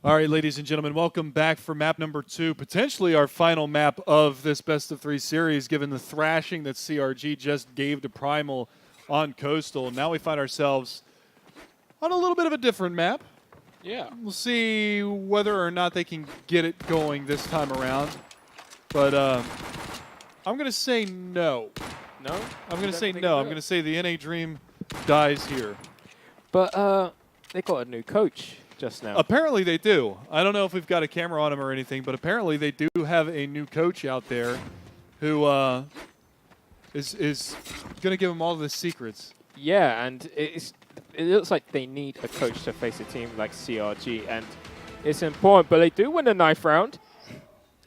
All right, ladies and gentlemen, welcome back for map number 2, potentially our final map of this best of 3 series, given the thrashing that CRG just gave to Primal on Coastal. Now we find ourselves on a little bit of a different map. Yeah. We'll see whether or not they can get it going this time around. But I'm going to say no. No? I'm going to say no. I'm going to say the NA Dream dies here. But they got a new coach just now. Apparently they do. I don't know if we've got a camera on him or anything, but apparently they do have a new coach out there who is going to give them all the secrets. Yeah, and it looks like they need a coach to face a team like CRG, and it's important. But they do win the 9th round,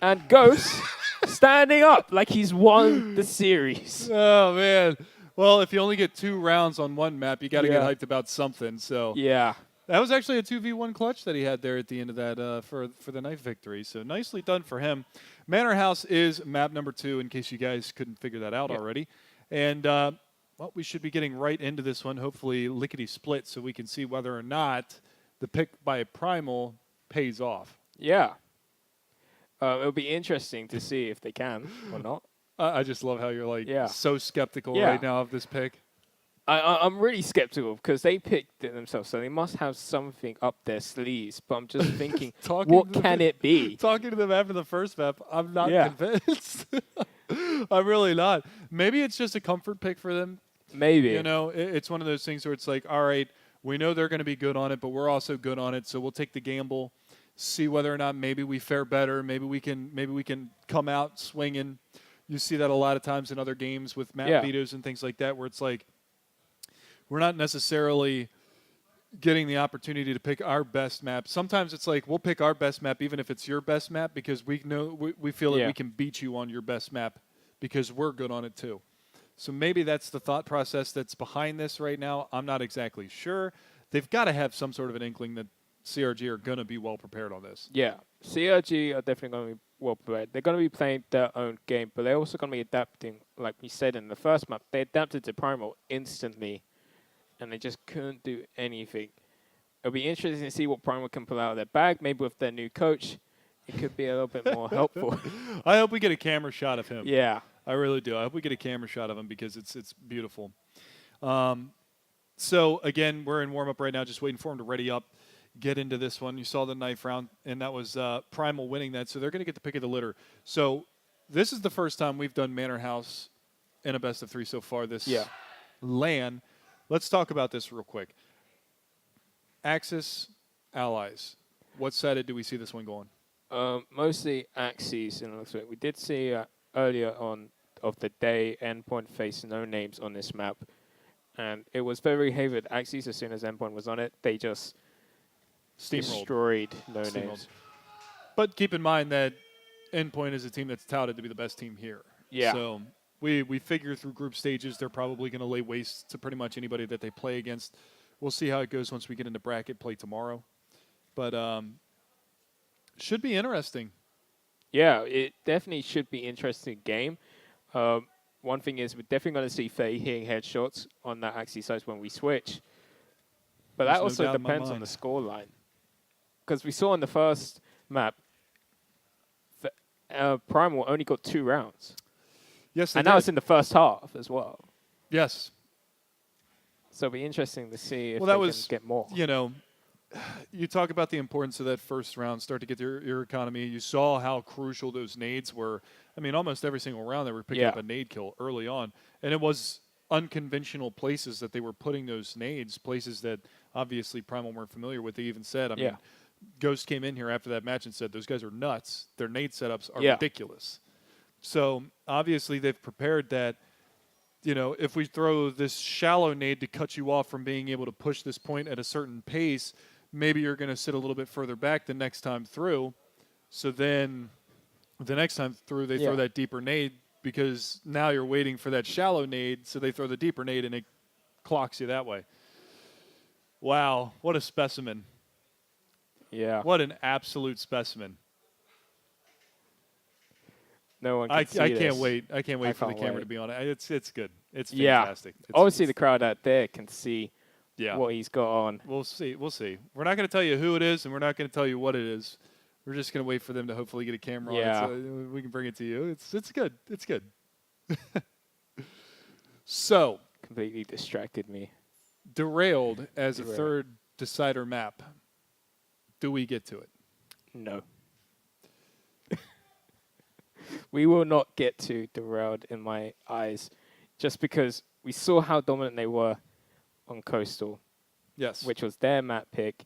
and Ghost standing up like he's won the series. Oh, man. Well, if you only get 2 rounds on one map, you got to get hyped about something. So yeah. That was actually a 2v1 clutch that he had there at the end of that for the night victory. So nicely done for him. Manorhouse is map number 2, in case you guys couldn't figure that out already. And, well, we should be getting right into this one, hopefully lickety-split, so we can see whether or not the pick by Primal pays off. Yeah. It'll be interesting to see if they can or not. I just love how you're, like, so skeptical right now of this pick. I'm really skeptical because they picked it themselves, so they must have something up their sleeves. But I'm just thinking, what can it be? Talking to them after the first map, I'm not convinced. I'm really not. Maybe it's just a comfort pick for them. Maybe. You know, it's one of those things where it's like, all right, we know they're going to be good on it, but we're also good on it, so we'll take the gamble, see whether or not maybe we fare better, maybe we can come out swinging. You see that a lot of times in other games with map vetoes and things like that, where it's like, we're not necessarily getting the opportunity to pick our best map. Sometimes it's like we'll pick our best map even if it's your best map because we know we feel that we can beat you on your best map because we're good on it too. So maybe that's the thought process that's behind this right now. I'm not exactly sure. They've got to have some sort of an inkling that CRG are going to be well prepared on this. Yeah, CRG are definitely going to be well prepared. They're going to be playing their own game, but they're also going to be adapting. Like we said in the first map, they adapted to Primal instantly. And they just couldn't do anything. It'll be interesting to see what Primal can pull out of their bag. Maybe with their new coach, it could be a little bit more helpful. I hope we get a camera shot of him. Yeah. I really do. I hope we get a camera shot of him because it's beautiful. So, again, we're in warm-up right now, just waiting for him to ready up, get into this one. You saw the 9th round, and that was Primal winning that. So they're going to get the pick of the litter. So this is the first time we've done Manorhouse in a best of 3 so far this LAN. Let's talk about this real quick. Axis, Allies. What side do we see this one going? Mostly Axis. We did see earlier on of the day Endpoint faced no names on this map. And it was very favored Axis as soon as Endpoint was on it. They just destroyed no names. But keep in mind that Endpoint is a team that's touted to be the best team here. Yeah. So we figure through group stages they're probably going to lay waste to pretty much anybody that they play against. We'll see how it goes once we get into bracket play tomorrow. But should be interesting. Yeah, it definitely should be an interesting game. One thing is we're definitely going to see Faye hitting headshots on that Axis side when we switch. But that also depends on the scoreline. Because we saw in the first map, Primal only got 2 rounds. Yes, and now it's in the first half as well. Yes. So it'll be interesting to see if they can get more. You know, you talk about the importance of that first round, start to get your economy. You saw how crucial those nades were. I mean, almost every single round they were picking up a nade kill early on. And it was unconventional places that they were putting those nades, places that obviously Primal weren't familiar with. They even said, I mean, Ghost came in here after that match and said, those guys are nuts. Their nade setups are ridiculous. So obviously they've prepared that, you know, if we throw this shallow nade to cut you off from being able to push this point at a certain pace, maybe you're going to sit a little bit further back the next time through. So then the next time through they throw that deeper nade because now you're waiting for that shallow nade, so they throw the deeper nade and it clocks you that way. Wow, what a specimen. Yeah. What an absolute specimen. No one can see I can't wait. I can't wait for the camera to be on it. It's good. It's fantastic. It's Obviously, the crowd out there can see what he's got on. We'll see. We'll see. We're not going to tell you who it is, and we're not going to tell you what it is. We're just going to wait for them to hopefully get a camera on it so we can bring it to you. It's good. It's good. So. Completely distracted me. Derailed as a third decider map. Do we get to it? No. We will not get to Derailed in my eyes, just because we saw how dominant they were on Coastal. Yes. Which was their map pick.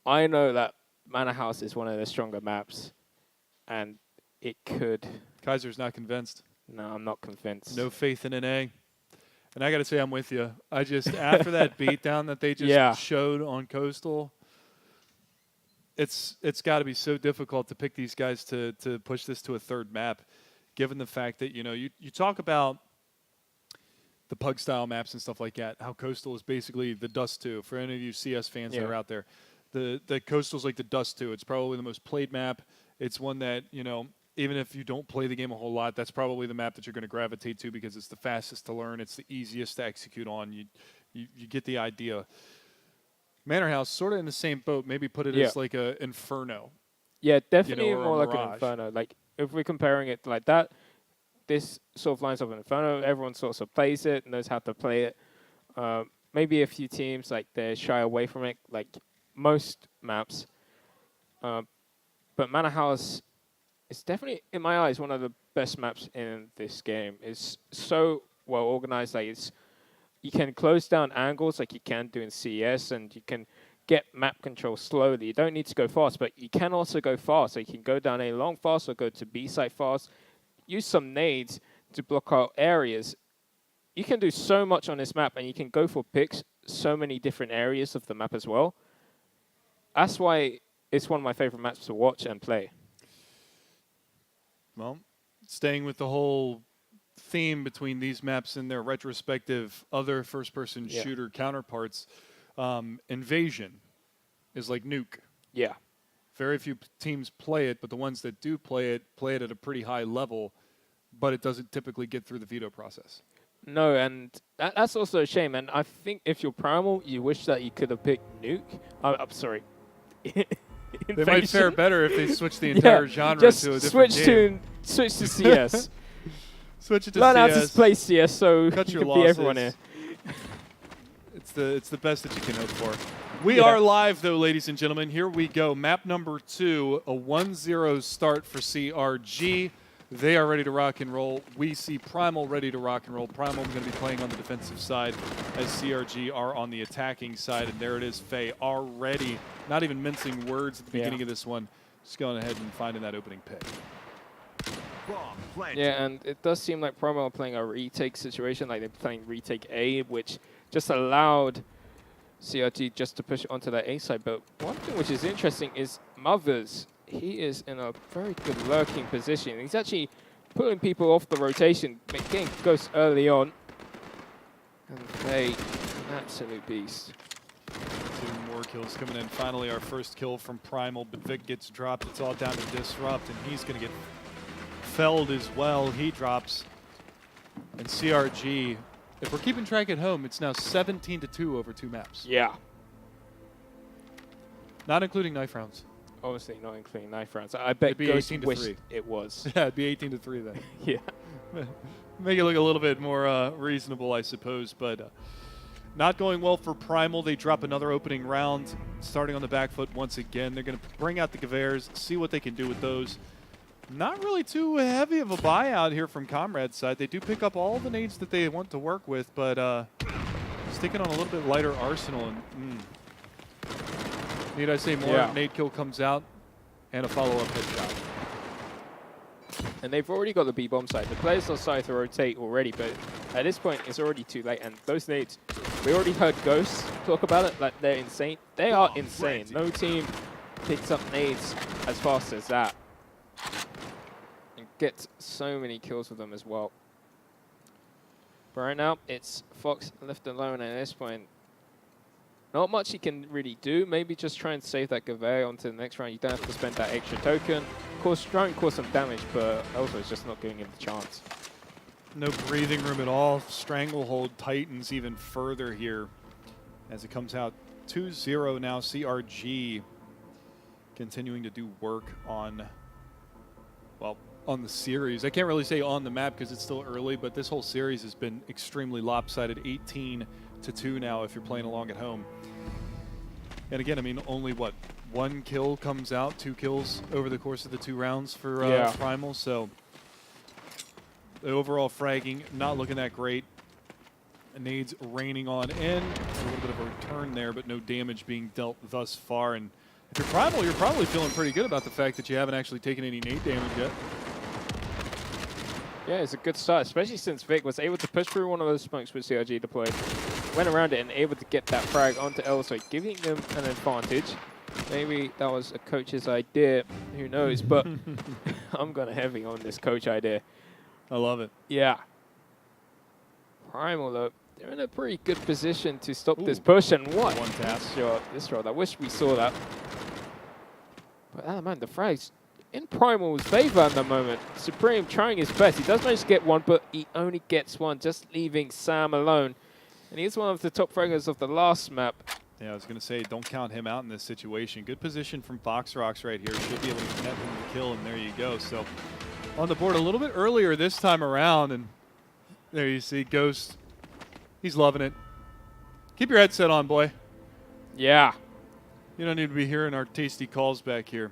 I know that Manorhouse is one of the stronger maps, and it could... Kaiser's not convinced. No, I'm not convinced. No faith in NA. And I got to say, I'm with you. I just, after that beatdown that they just showed on Coastal, it's got to be so difficult to pick these guys to push this to a third map, given the fact that, you talk about the Pug style maps and stuff like that, how Coastal is basically the Dust 2. For any of you CS fans that are out there, the Coastal's like the Dust 2. It's probably the most played map. It's one that, even if you don't play the game a whole lot, that's probably the map that you're going to gravitate to because it's the fastest to learn. It's the easiest to execute on. You get the idea. Manorhouse, sort of in the same boat, maybe put it as like a Inferno. Yeah, definitely or more like an Inferno. Like, if we're comparing it like that, this sort of lines up an Inferno. Everyone sort of plays it, knows how to play it. Maybe a few teams, like, they shy away from it, like most maps. But Manorhouse is definitely, in my eyes, one of the best maps in this game. It's so well organized. Like, you can close down angles like you can do in CS, and you can get map control slowly. You don't need to go fast, but you can also go fast. So you can go down A long fast or go to B site fast. Use some nades to block out areas. You can do so much on this map, and you can go for picks so many different areas of the map as well. That's why it's one of my favorite maps to watch and play. Well, staying with the whole theme between these maps and their retrospective other first-person shooter counterparts, Invasion is like Nuke. Yeah. Very few teams play it, but the ones that do play it at a pretty high level, but it doesn't typically get through the veto process. No, and that's also a shame. And I think if you're Primal, you wish that you could have picked Nuke. I'm sorry. They might fare better if they switch the entire genre to a different game. Switch to CS. Switch it to Learn CS. how to play CS so Cut you your can losses. be everyone here. It's the best that you can hope for. We are live, though, ladies and gentlemen. Here we go. Map number 2, a 1-0 start for CRG. They are ready to rock and roll. We see Primal ready to rock and roll. Primal going to be playing on the defensive side as CRG are on the attacking side. And there it is, Faye already, not even mincing words at the beginning of this one, just going ahead and finding that opening pick. Yeah, and it does seem like Primal are playing a retake situation, like they're playing retake A, which just allowed CRG just to push it onto that A side. But one thing which is interesting is Mothers. He is in a very good lurking position. He's actually pulling people off the rotation, getting ghosts early on. And they, an absolute beast. 2 more kills coming in. Finally, our first kill from Primal, but Vic gets dropped. It's all down to Disrupt, and he's going to get felled as well. He drops. And CRG, if we're keeping track at home, it's now 17-2 over 2 maps. Yeah. Not including knife rounds. Obviously not including knife rounds. I bet Ghost wished it was. Yeah, it'd be 18-3 then. Yeah. Make it look a little bit more reasonable, I suppose, but not going well for Primal. They drop another opening round, starting on the back foot once again. They're going to bring out the Gewehr's, see what they can do with those. Not really too heavy of a buyout here from Comrade's side. They do pick up all the nades that they want to work with, but sticking on a little bit lighter arsenal. And need I say more? Nade kill comes out and a follow-up headshot. And they've already got the B-bomb side. The players are starting to rotate already, but at this point, it's already too late. And those nades, we already heard Ghosts talk about it, like they're insane. They are insane. No team picks up nades as fast as that. And gets so many kills with them as well. But right now, it's Fox left alone at this point. Not much he can really do. Maybe just try and save that Gewehr onto the next round. You don't have to spend that extra token. Of course, try and cause some damage, but also it's just not giving him the chance. No breathing room at all. Stranglehold tightens even further here as it comes out 2-0 now. CRG continuing to do work on, well, on the series. I can't really say on the map because it's still early, but this whole series has been extremely lopsided. 18-2 now if you're playing along at home. And again, I mean, only what, 1 kill comes out, 2 kills over the course of the 2 rounds for Primal. So the overall fragging not looking that great. Nades raining on in. A little bit of a return there, but no damage being dealt thus far. And if you're Primal, you're probably feeling pretty good about the fact that you haven't actually taken any nade damage yet. Yeah, it's a good start, especially since Vic was able to push through one of those smokes with CRG deployed. Went around it and able to get that frag onto Elsoy, giving them an advantage. Maybe that was a coach's idea, who knows, but I'm going heavy on this coach idea. I love it. Yeah. Primal, though, they're in a pretty good position to stop this push, and what? One tap. This shot. I wish we saw that. But man, the frags in Primal's favor at the moment. Supreme trying his best. He does manage to get one, but he only gets one, just leaving Sam alone. And he's one of the top fraggers of the last map. Yeah, I was going to say, don't count him out in this situation. Good position from Foxrocks right here. Should be able to net him the kill, and there you go. So on the board a little bit earlier this time around, and there you see Ghost. He's loving it. Keep your headset on, boy. Yeah. You don't need to be hearing our tasty calls back here.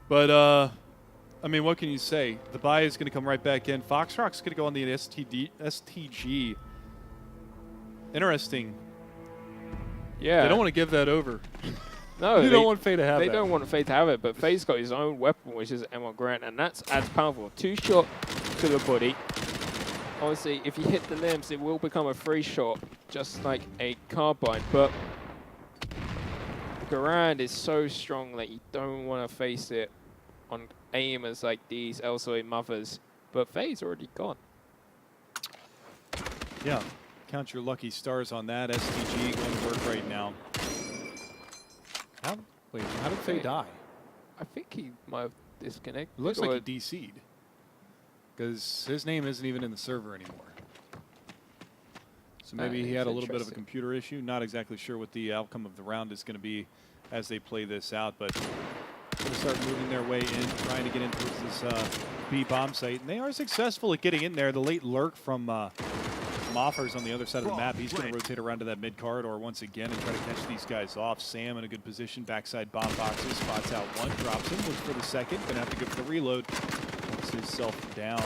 But, I mean, what can you say? The buy is going to come right back in. Foxrocks going to go on the STG. Interesting. Yeah. They don't want to give that over. No, they don't want Faye to have it. They don't want Faye to have it, but Faye's got his own weapon, which is M1 Grant, and that's as powerful. 2 shot to the body. Obviously, if you hit the limbs, it will become a 3 shot, just like a carbine. But Garand is so strong that you don't want to face it on aimers like these Elsoy mothers. But Faye's already gone. Yeah. Count your lucky stars on that. STG going to work right now. How did Faye die? I think he might have disconnected. It looks like he DC'd. Because his name isn't even in the server anymore. So maybe he had a little bit of a computer issue. Not exactly sure what the outcome of the round is going to be as they play this out. But going to start moving their way in, trying to get into this B bomb site. And they are successful at getting in there. The late lurk from Moffers on the other side of the map. He's going to rotate around to that mid corridor once again and try to catch these guys off. Sam in a good position. Backside bomb boxes. Spots out one. Drops him. Looks for the second. Going to have to go for the reload. Puts himself down.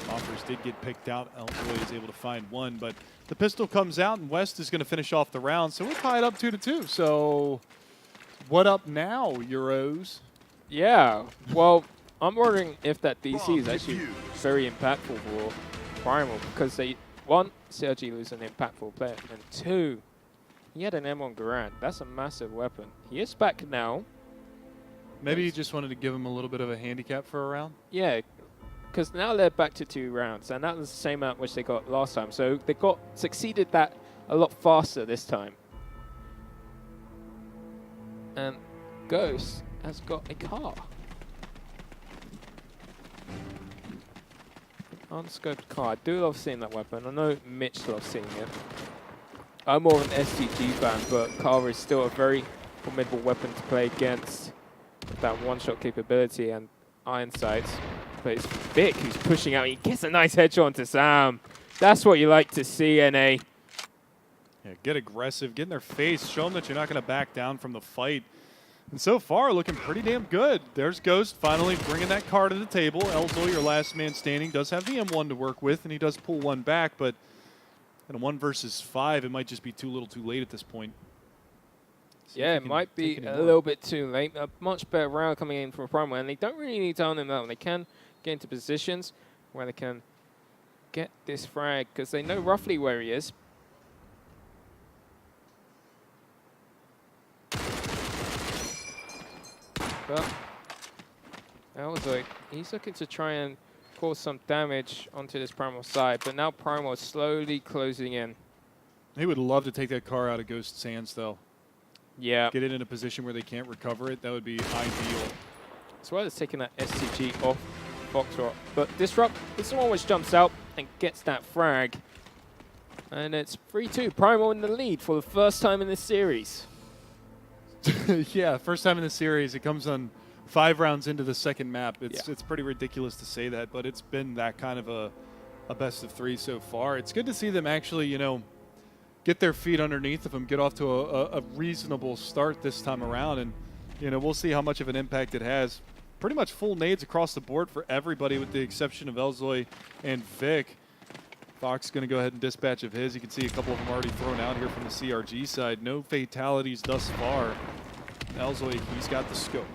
Moffers did get picked out. Elsoy is able to find one. But the pistol comes out and West is going to finish off the round. So we're tied up 2-2. So what up now, Euros? Yeah. Well, I'm wondering if that DC is actually very impactful for Primal because they... 1, CRG loses an impactful player, and 2, he had an M on Garand. That's a massive weapon. He is back now. Maybe he just wanted to give him a little bit of a handicap for a round? Yeah, because now they're back to 2 rounds, and that was the same amount which they got last time. So they succeeded that a lot faster this time. And Ghost has got a car. Unscoped car. I do love seeing that weapon. I know Mitch loves seeing it. I'm more of an STG fan, but car is still a very formidable weapon to play against with that one-shot capability and iron sights. But it's Vic who's pushing out. He gets a nice headshot onto Sam. That's what you like to see, NA. Yeah, get aggressive, get in their face, show them that you're not going to back down from the fight. And so far, looking pretty damn good. There's Ghost finally bringing that car to the table. Elsoy, your last man standing, does have the M1 to work with, and he does pull one back, but in a 1 versus 5, it might just be too little too late at this point. Yeah, it might be a little bit too late. A much better round coming in from Primal, and they don't really need to own him out. They can get into positions where they can get this frag, because they know roughly where he is. But Elsoy, he's looking to try and cause some damage onto this Primal side, but now Primal is slowly closing in. He would love to take that car out of Ghost's hands, though. Yeah. Get it in a position where they can't recover it. That would be ideal. That's why it's taking that STG off Foxtrot. But Disrupt is the one which jumps out and gets that frag. And it's 3-2. Primal in the lead for the first time in this series. Yeah, first time in the series. It comes on 5 rounds into the second map. It's pretty ridiculous to say that, but it's been that kind of a best of 3 so far. It's good to see them actually, you know, get their feet underneath of them, get off to a reasonable start this time around, and you know, we'll see how much of an impact it has. Pretty much full nades across the board for everybody with the exception of Elzoy and Vic. Fox going to go ahead and dispatch of his. You can see a couple of them already thrown out here from the CRG side. No fatalities thus far. Elzoy, he's got the scope.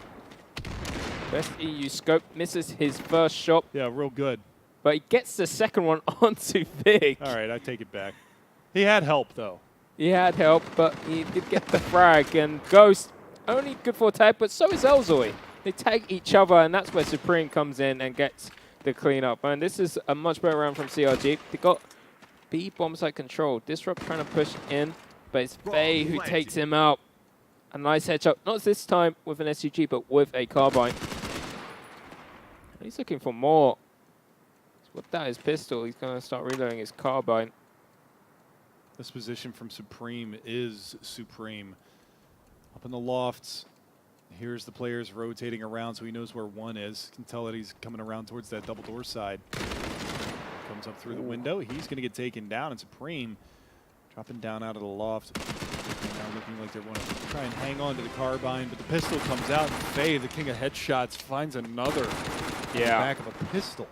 Best EU scope, misses his first shot. Yeah, real good. But he gets the second one onto Vic. All right, I take it back. He had help, though. He had help, but he did get the frag. And Ghost, only good for a tag, but so is Elzoy. They tag each other, and that's where Supreme comes in and gets the cleanup. And this is a much better round from CRG. They got B bomb site control. Disrupt trying to push in, but it's Faye who takes him out. A nice headshot, not this time with an SUG, but with a carbine. And he's looking for more. With that, his pistol, he's going to start reloading his carbine. This position from Supreme is Supreme. Up in the lofts. Here's the players rotating around, so he knows where one is. Can tell that he's coming around towards that double door side. Comes up through the window. He's going to get taken down, and Supreme dropping down out of the loft. Now looking like they want to try and hang on to the carbine, but the pistol comes out, and Faye, the king of headshots, finds another on the back of a pistol.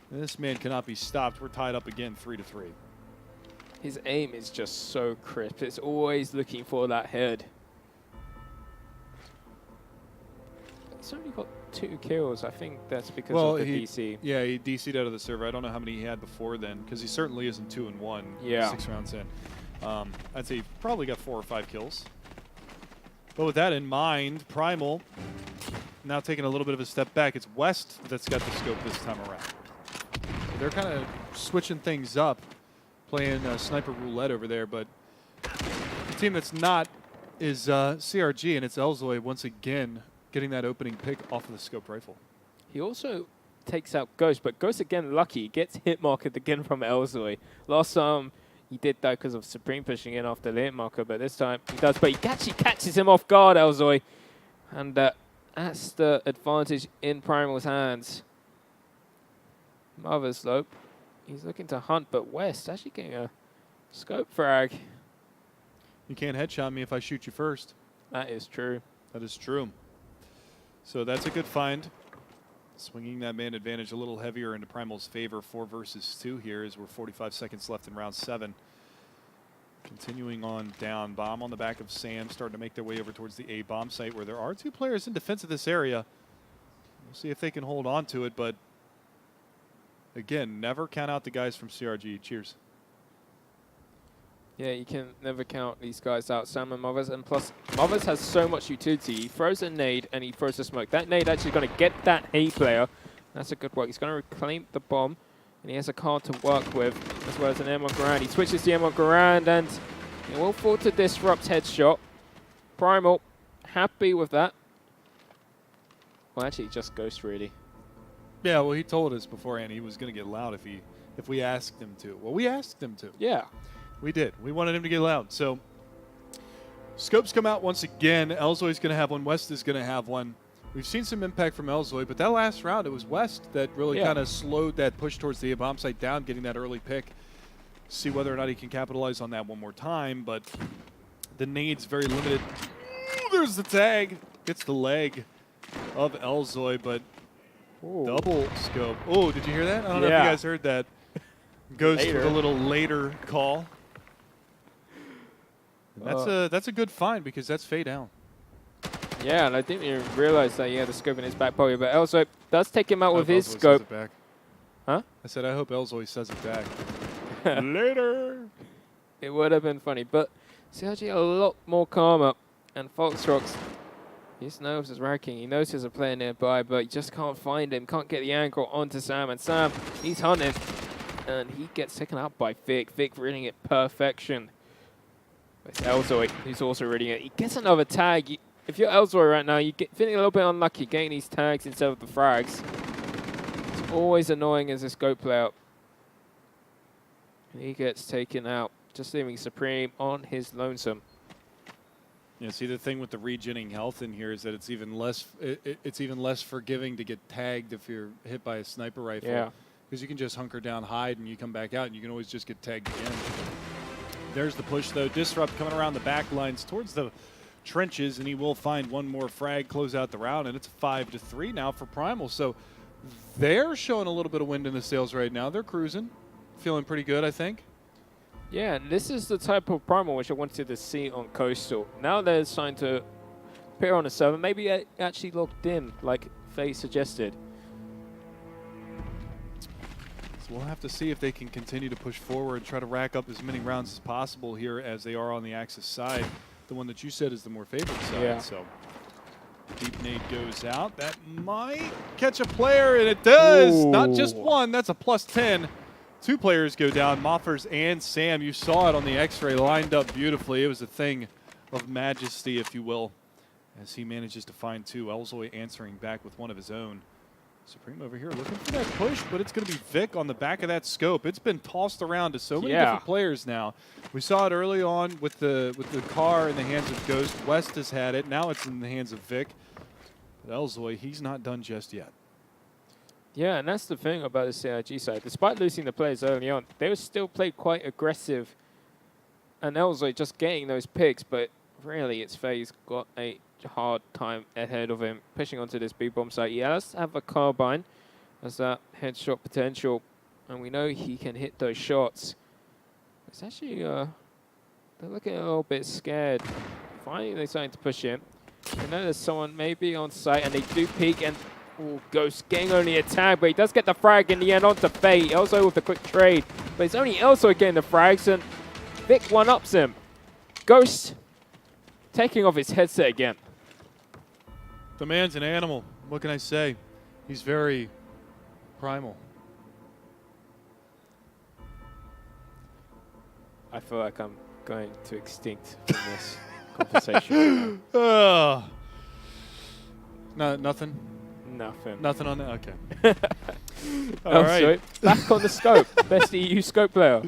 And this man cannot be stopped. We're tied up again, 3-3. His aim is just so crisp. It's always looking for that head. He's only got 2 kills. I think that's because of the DC. Yeah, he DC'd out of the server. I don't know how many he had before then, because he certainly isn't 2-1. Yeah. 6 rounds in. I'd say he probably got 4 or 5 kills. But with that in mind, Primal now taking a little bit of a step back. It's West that's got the scope this time around. They're kind of switching things up, playing sniper roulette over there. But the team that's not is CRG, and it's Elzoy once again getting that opening pick off of the scoped rifle. He also takes out Ghost, but Ghost again lucky, gets hit marked again from Elzoy. Last time he did that because of Supreme pushing in after the hit marker, but this time he does, but he actually catches him off guard, Elzoy. And that's the advantage in Primal's hands. Mother slope. He's looking to hunt, but West actually getting a scope frag. You can't headshot me if I shoot you first. That is true. That is true. So that's a good find. Swinging that man advantage a little heavier into Primal's favor. 4 versus 2 here as we're 45 seconds left in round 7. Continuing on down. Bomb on the back of Sam, starting to make their way over towards the A bomb site where there are 2 players in defense of this area. We'll see if they can hold on to it, but again, never count out the guys from CRG. Cheers. Yeah, you can never count these guys out, Sam and Mothers. And plus, Mothers has so much utility. He throws a nade and he throws a smoke. That nade actually going to get that Hay player. That's a good work. He's going to reclaim the bomb. And he has a card to work with, as well as an Emerald Garand. He switches to Emerald Garand and he will fall to disrupt headshot. Primal, happy with that. Well, actually, just Ghost, really. Yeah, well, he told us beforehand he was going to get loud if we asked him to. Well, we asked him to. Yeah. We did. We wanted him to get loud. So scopes come out once again. Elzoy's going to have one. West is going to have one. We've seen some impact from Elzoy, but that last round, it was West that really kind of slowed that push towards the bomb site down, getting that early pick. See whether or not he can capitalize on that one more time, but the nade's very limited. Ooh, there's the tag. Gets the leg of Elzoy, but double scope. Oh, did you hear that? I don't know if you guys heard that. Goes with a little later call. And that's a good find because that's Faye down. Yeah, and I didn't even realize that he had the scope in his back pocket, but Elzoy does take him out with his scope. Huh? I said, I hope Elzoy says it back. Later. It would have been funny, but CRG a lot more calmer, and Foxrocks, his nerves is racking. He knows there's a player nearby, but he just can't find him, can't get the angle onto Sam, and Sam, he's hunting, and he gets taken out by Vic. Vic reading it perfection. It's Elzoy who's also reading it. He gets another tag. If you're Elzoy right now, you're feeling a little bit unlucky getting these tags instead of the frags. It's always annoying as a scope player. He gets taken out, just leaving Supreme on his lonesome. Yeah, see, the thing with the regenning health in here is that it's even less it's even less forgiving to get tagged if you're hit by a sniper rifle. Yeah. Because you can just hunker down, hide, and you come back out, and you can always just get tagged again. There's the push, though. Disrupt coming around the back lines towards the trenches, and he will find one more frag, close out the round, and it's 5-3 now for Primal. So they're showing a little bit of wind in the sails right now. They're cruising, feeling pretty good, I think. Yeah, and this is the type of Primal which I wanted to see on Coastal. Now they're starting to appear on the server, maybe actually locked in, like Faye suggested. So we'll have to see if they can continue to push forward and try to rack up as many rounds as possible here as they are on the Axis side. The one that you said is the more favored side. Yeah. So deep nade goes out. That might catch a player, and it does. Ooh. Not just one. That's a +10. 2 players go down, Moffers and Sam. You saw it on the X-ray, lined up beautifully. It was a thing of majesty, if you will, as he manages to find 2. Elzoy answering back with one of his own. Supreme over here looking for that push, but it's going to be Vic on the back of that scope. It's been tossed around to so many different players now. We saw it early on with the car in the hands of Ghost. West has had it. Now it's in the hands of Vic. But Elzoy, he's not done just yet. Yeah, and that's the thing about the CIG side. Despite losing the players early on, they were still played quite aggressive. And Elzoy just getting those picks, but really it's Faye's got a hard time ahead of him, pushing onto this B-bomb site. He does have a carbine as that headshot potential, and we know he can hit those shots. It's actually, they're looking a little bit scared. Finally, they're starting to push in. I know there's someone maybe on site, and they do peek, and Ghost getting only a tag, but he does get the frag in the end onto Faye. Also with the quick trade, but it's only Elzoy getting the frags, and Vic one-ups him. Ghost taking off his headset again. The man's an animal. What can I say? He's very primal. I feel like I'm going to extinct from this conversation. No, nothing? Nothing. Nothing on that? Okay. All right. Sorry. Back on the scope. Best EU scope player.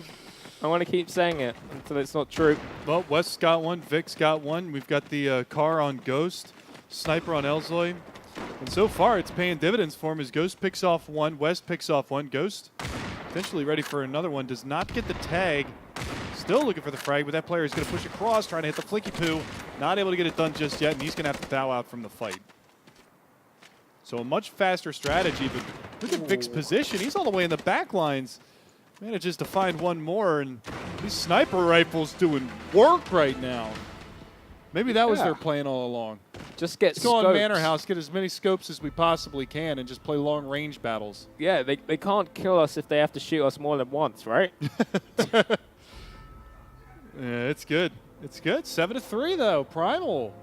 I want to keep saying it until it's not true. Well, West's got one. Vic's got one. We've got the car on Ghost. Sniper on Elzoy. And so far, it's paying dividends for him as Ghost picks off one. West picks off one. Ghost potentially ready for another one. Does not get the tag. Still looking for the frag, but that player is going to push across, trying to hit the flicky poo. Not able to get it done just yet, and he's going to have to bow out from the fight. So a much faster strategy, but look at Vic's position. He's all the way in the back lines. Manages to find one more, and these sniper rifles doing work right now. Maybe that was their plan all along. Just get Let's go on Manorhouse, get as many scopes as we possibly can, and just play long-range battles. Yeah, they can't kill us if they have to shoot us more than once, right? Yeah, it's good. It's good. 7-3, though. Primal.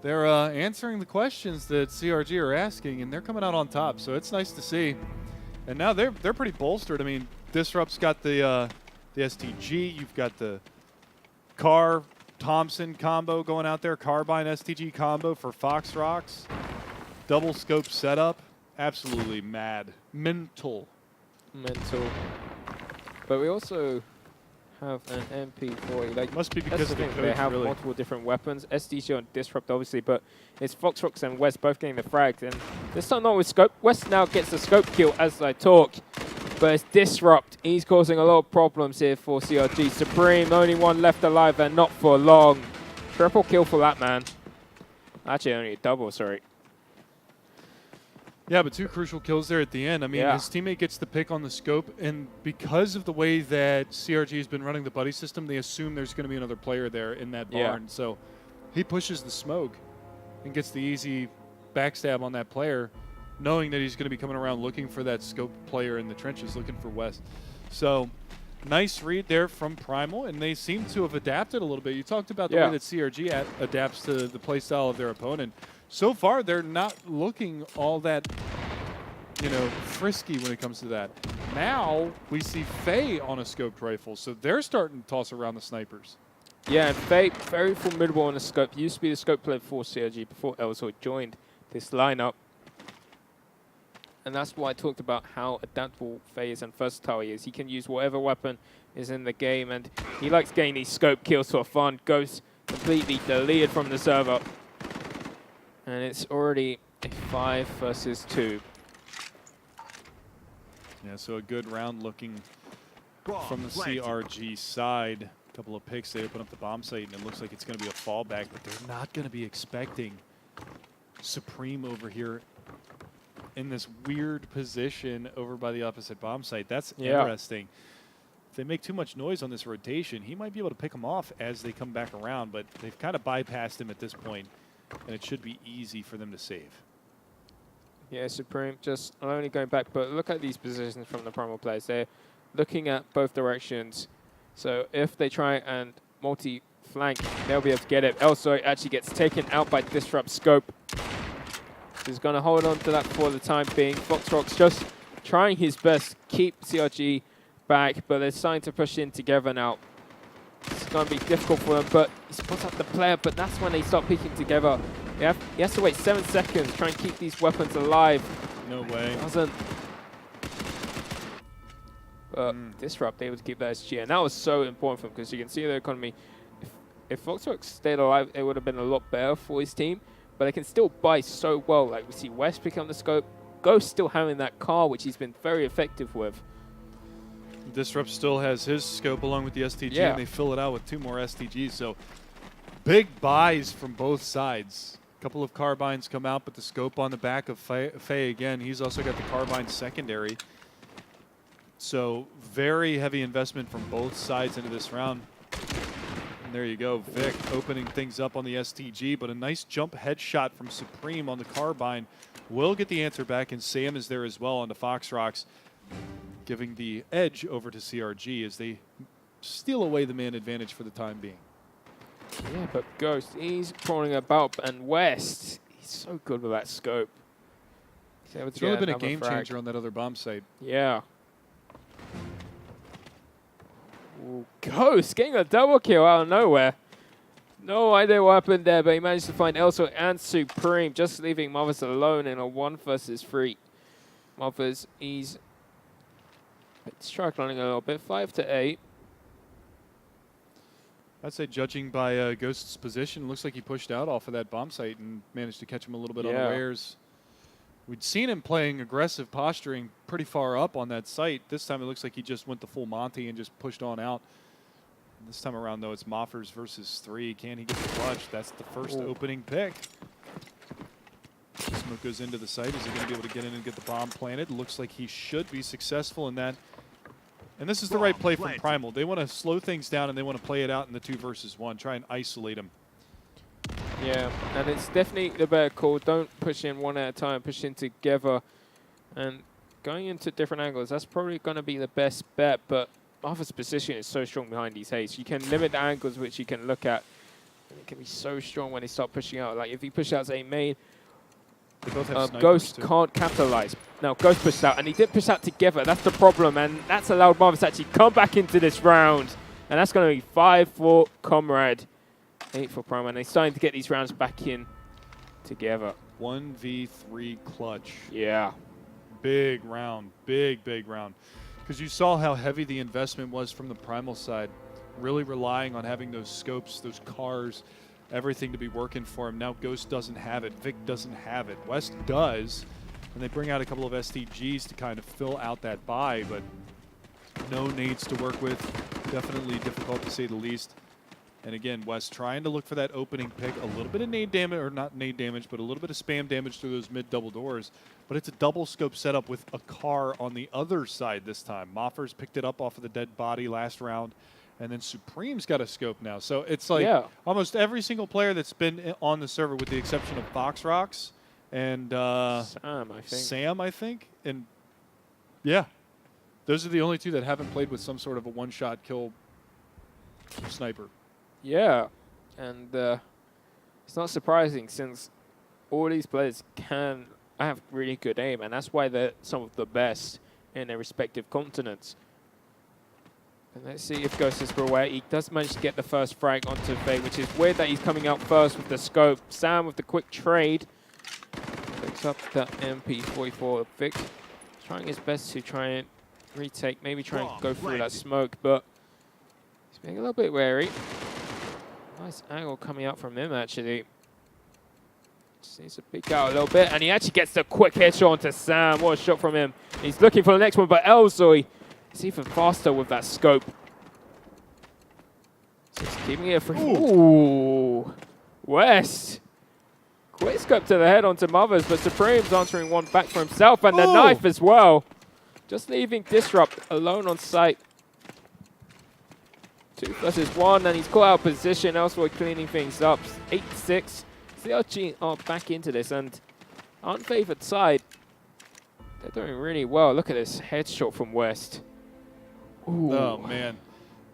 They're answering the questions that CRG are asking, and they're coming out on top, so it's nice to see. And now they're pretty bolstered. I mean, Disrupt's got the STG. You've got the Car Thompson combo going out there. Carbine STG combo for Fox Rocks. Double scope setup. Absolutely mad. Mental. But we also have an MP40. Like, must be because of the thing. codes, They have really. multiple different weapons. SDG on Disrupt, obviously, but it's Fox Rocks and West both getting the frags. And this time not with scope. West now gets the scope kill as I talk. But it's Disrupt. He's causing a lot of problems here for CRG. Supreme, only one left alive and not for long. Triple kill for that man. Actually, only a double, sorry. Yeah, but 2 crucial kills there at the end. I mean, his teammate gets the pick on the scope, and because of the way that CRG has been running the buddy system, they assume there's going to be another player there in that barn. So he pushes the smoke and gets the easy backstab on that player, knowing that he's going to be coming around looking for that scope player in the trenches, looking for West. So nice read there from Primal, and they seem to have adapted a little bit. You talked about the way that CRG adapts to the playstyle of their opponent. So far, they're not looking all that, frisky when it comes to that. Now we see Faye on a scoped rifle, so they're starting to toss around the snipers. Yeah, and Faye, very formidable on the scope. Used to be the scope player for CRG before Elzoy joined this lineup. And that's why I talked about how adaptable Faye is and versatile he is. He can use whatever weapon is in the game, and he likes getting these scope kills for fun. Ghost completely deleted from the server. And it's already a 5 versus 2. Yeah, so a good round looking from the CRG side. A couple of picks, they open up the bomb site, and it looks like it's going to be a fallback, but they're not going to be expecting Supreme over here in this weird position over by the opposite bomb site. That's interesting. If they make too much noise on this rotation, he might be able to pick them off as they come back around, but they've kind of bypassed him at this point, and it should be easy for them to save. Yeah, Supreme just only going back, but look at these positions from the Primal players. They're looking at both directions. So if they try and multi-flank, they'll be able to get it. Also, it actually gets taken out by Disrupt Scope. He's going to hold on to that for the time being. Foxrock's just trying his best, keep CRG back, but they're starting to push in together now. It's going to be difficult for them, but he spots out the player, but that's when they start peeking together. He has to wait 7 seconds, try and keep these weapons alive. No way. Doesn't. Disrupt able to keep that SG, and that was so important for him because you can see the economy. If Foxrock stayed alive, it would have been a lot better for his team, but they can still buy so well. Like we see West picking up the scope, Ghost still having that car, which he's been very effective with. Disrupt still has his scope along with the STG, and they fill it out with 2 more STGs. So big buys from both sides. A couple of carbines come out, but the scope on the back of Faye again. He's also got the carbine secondary. So very heavy investment from both sides into this round. And there you go, Vic opening things up on the STG, but a nice jump headshot from Supreme on the carbine will get the answer back, and Sam is there as well on the Foxrocks, giving the edge over to CRG as they steal away the man advantage for the time being. Yeah, but Ghost, he's crawling about, and West, he's so good with that scope. It's really been a game changer on that other bomb site. Yeah. Ooh, Ghost getting a double kill out of nowhere. No idea what happened there, but he managed to find Elso and Supreme, just leaving Mothers alone in a 1 versus 3. Mothers, he's struggling a little bit, 5 to 8. I'd say judging by Ghost's position, looks like he pushed out off of that bomb site and managed to catch him a little bit unawares. We'd seen him playing aggressive posturing pretty far up on that site. This time it looks like he just went the full Monty and just pushed on out. And this time around, though, it's Moffers versus 3. Can he get the clutch? That's the first opening pick. Smoke goes into the site. Is he going to be able to get in and get the bomb planted? Looks like he should be successful in that. And this is the right play from Primal. They want to slow things down, and they want to play it out in the 2 versus 1. Try and isolate him. Yeah, and it's definitely the better call. Don't push in one at a time. Push in together. And going into different angles, that's probably going to be the best bet. But Arthur's position is so strong behind these haste. You can limit the angles which you can look at. And it can be so strong when they start pushing out. Like if he pushes out a main, Ghost can't capitalize. Now Ghost pushed out, and he did push out together. That's the problem, and that's allowed Marvis to actually come back into this round. And that's going to be 5 for Comrade, 8 for Primal, and they're starting to get these rounds back in together. 1v3 clutch. Yeah. Big round, big round. Because you saw how heavy the investment was from the Primal side. Really relying on having those scopes, those cars, everything to be working for him. Now Ghost doesn't have it. Vic doesn't have it. West does. And they bring out a couple of STGs to kind of fill out that buy, but no nades to work with. Definitely difficult to say the least. And again, West trying to look for that opening pick. A little bit of nade damage, or not nade damage, but a little bit of spam damage through those mid-double doors. But it's a double scope setup with a car on the other side this time. Moffers picked it up off of the dead body last round. And then Supreme's got a scope now. So it's like almost every single player that's been on the server, with the exception of Foxrocks and Sam, I think. And yeah, those are the only 2 that haven't played with some sort of a one-shot kill sniper. Yeah, and it's not surprising since all these players can have really good aim, and that's why they're some of the best in their respective continents. And let's see if Ghost is aware. He does manage to get the first frag onto Faye, which is weird that he's coming out first with the scope. Sam with the quick trade. But Picks up the MP44. Vic trying his best to try and retake, maybe try and go through that smoke, but he's being a little bit wary. Nice angle coming out from him, actually. Just needs to peek out a little bit, and he actually gets the quick headshot onto Sam. What a shot from him. He's looking for the next one, but Elzoy is even faster with that scope. Just keeping it free. Ooh. West. Quick scope to the head onto Mothers, but Supreme's answering one back for himself, and the knife as well. Just leaving Disrupt alone on site. 2 versus 1, and he's caught out of position. Elsewhere cleaning things up. 8-6. CRG are back into this, and unfavored side. They're doing really well. Look at this headshot from West. Ooh. Oh, man.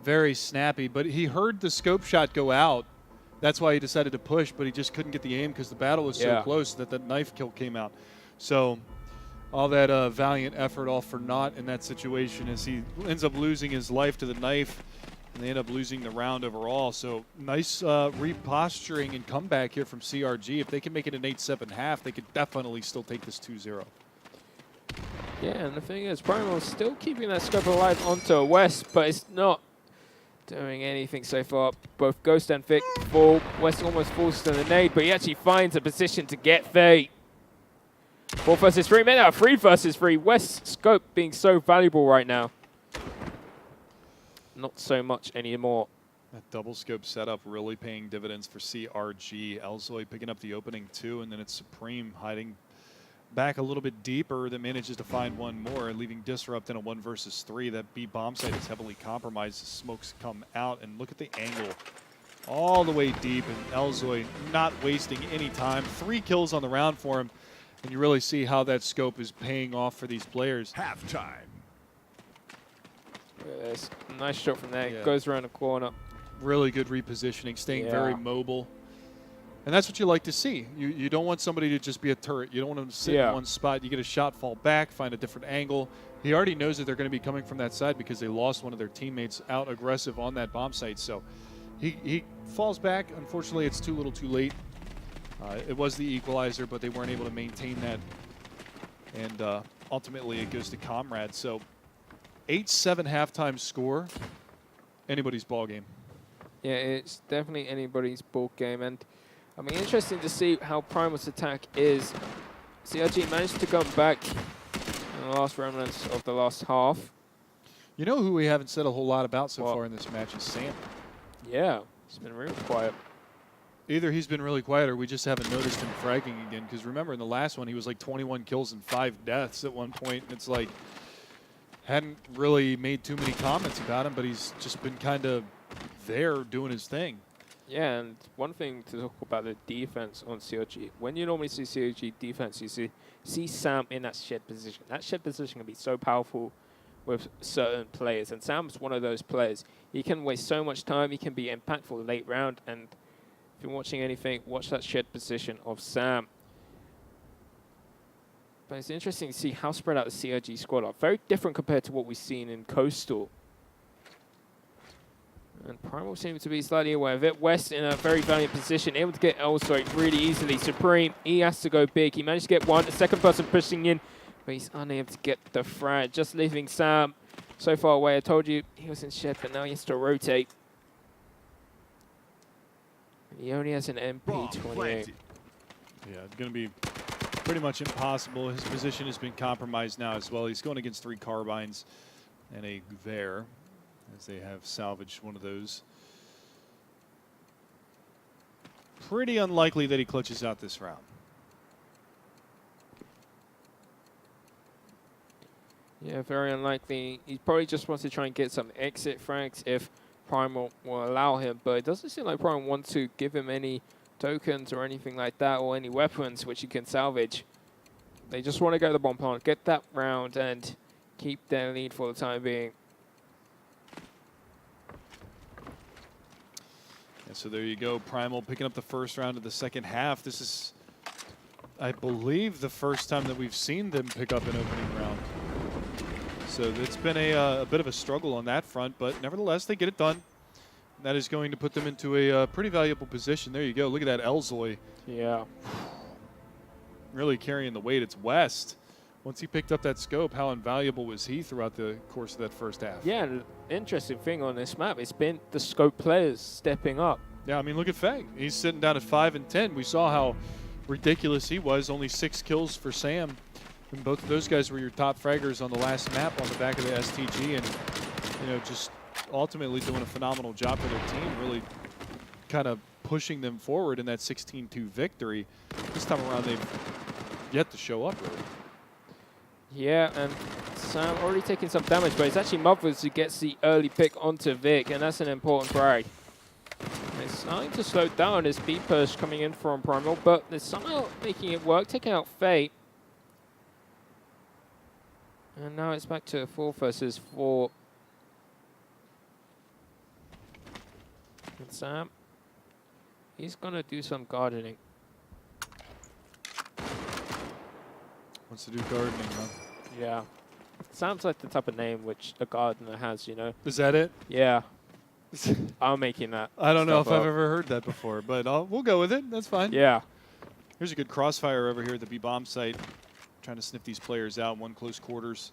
Very snappy, but he heard the scope shot go out. That's why he decided to push, but he just couldn't get the aim because the battle was so close that the knife kill came out. So all that valiant effort all for naught in that situation as he ends up losing his life to the knife, and they end up losing the round overall. So nice reposturing and comeback here from CRG. If they can make it an 8-7 half, they could definitely still take this 2-0. Yeah, and the thing is, Primal still keeping that scope alive onto West, but it's not doing anything so far. Both Ghost and Vic fall. West almost falls to the nade, but he actually finds a position to get Fate. 4 versus 3, maybe 3 versus 3. West's scope being so valuable right now. Not so much anymore. That double scope setup really paying dividends for CRG. Elzoy picking up the opening 2, and then it's Supreme hiding back a little bit deeper that manages to find one more, leaving Disrupt in a 1 versus 3. That B bomb site is heavily compromised. The smokes come out, and look at the angle. All the way deep, and Elzoy not wasting any time. 3 kills on the round for him, and you really see how that scope is paying off for these players. Halftime. Yes, nice shot from there. Yeah. Goes around the corner. Really good repositioning, staying very mobile. And that's what you like to see. You don't want somebody to just be a turret. You don't want them to sit in one spot. You get a shot, fall back, find a different angle. He already knows that they're going to be coming from that side because they lost one of their teammates out aggressive on that bomb site. So he falls back. Unfortunately, it's too little too late. It was the equalizer, but they weren't able to maintain that. And ultimately, it goes to Comrade. So 8-7 halftime score. Anybody's ball game. Yeah, it's definitely anybody's ball game. And I mean, interesting to see how Primal's attack is. CRG managed to come back in the last remnants of the last half. You know who we haven't said a whole lot about so far in this match is Sam. Yeah, he's been really quiet. Either he's been really quiet or we just haven't noticed him fragging again. Because remember, in the last one, he was like 21 kills and 5 deaths at one point. And it's like, hadn't really made too many comments about him, but he's just been kind of there doing his thing. Yeah, and one thing to talk about the defense on CRG. When you normally see CRG defense, you see Sam in that shed position. That shed position can be so powerful with certain players, and Sam's one of those players. He can waste so much time. He can be impactful late round, and if you're watching anything, watch that shed position of Sam. But it's interesting to see how spread out the CRG squad are. Very different compared to what we've seen in Coastal. And Primal seems to be slightly aware of it. West in a very valiant position, able to get Elzoy really easily. Supreme, he has to go big. He managed to get one. The second person pushing in, but he's unable to get the frag. Just leaving Sam so far away. I told you he was in shed, but now he has to rotate. He only has an MP28. Yeah, it's going to be pretty much impossible. His position has been compromised now as well. He's going against 3 carbines and a Gewehr, as they have salvaged one of those. Pretty unlikely that he clutches out this round. Yeah, very unlikely. He probably just wants to try and get some exit frags if Primal will allow him, but it doesn't seem like Primal wants to give him any tokens or anything like that, or any weapons which he can salvage. They just want to go to the bomb plant, get that round, and keep their lead for the time being. And so there you go, Primal picking up the first round of the second half. This is, I believe, the first time that we've seen them pick up an opening round. So it's been a bit of a struggle on that front, but nevertheless, they get it done. That is going to put them into a pretty valuable position. There you go. Look at that Elzoy. Yeah. really carrying the weight. It's West. Once he picked up that scope, how invaluable was he throughout the course of that first half? Yeah, and interesting thing on this map, it's been the scope players stepping up. Yeah, I mean, look at Fang. He's sitting down at 5 and 10. We saw how ridiculous he was. Only 6 kills for Sam. And both of those guys were your top fraggers on the last map on the back of the STG. And, you know, just ultimately doing a phenomenal job for their team, really kind of pushing them forward in that 16-2 victory. This time around, they've yet to show up, really. Yeah, and Sam already taking some damage, but it's actually Mothers who gets the early pick onto Vic, and that's an important frag. It's starting to slow down as B push coming in from Primal, but they're somehow making it work, taking out Fate. And now it's back to 4 versus 4. And Sam, he's going to do some gardening. Wants to do gardening, huh? Yeah. Sounds like the type of name which a gardener has, you know? Is that it? Yeah. I'm making that. I don't know if stuff I've up. ever heard that before, but we'll go with it. That's fine. Yeah. Here's a good crossfire over here at the B-bomb site. Trying to sniff these players out. 1 close quarters.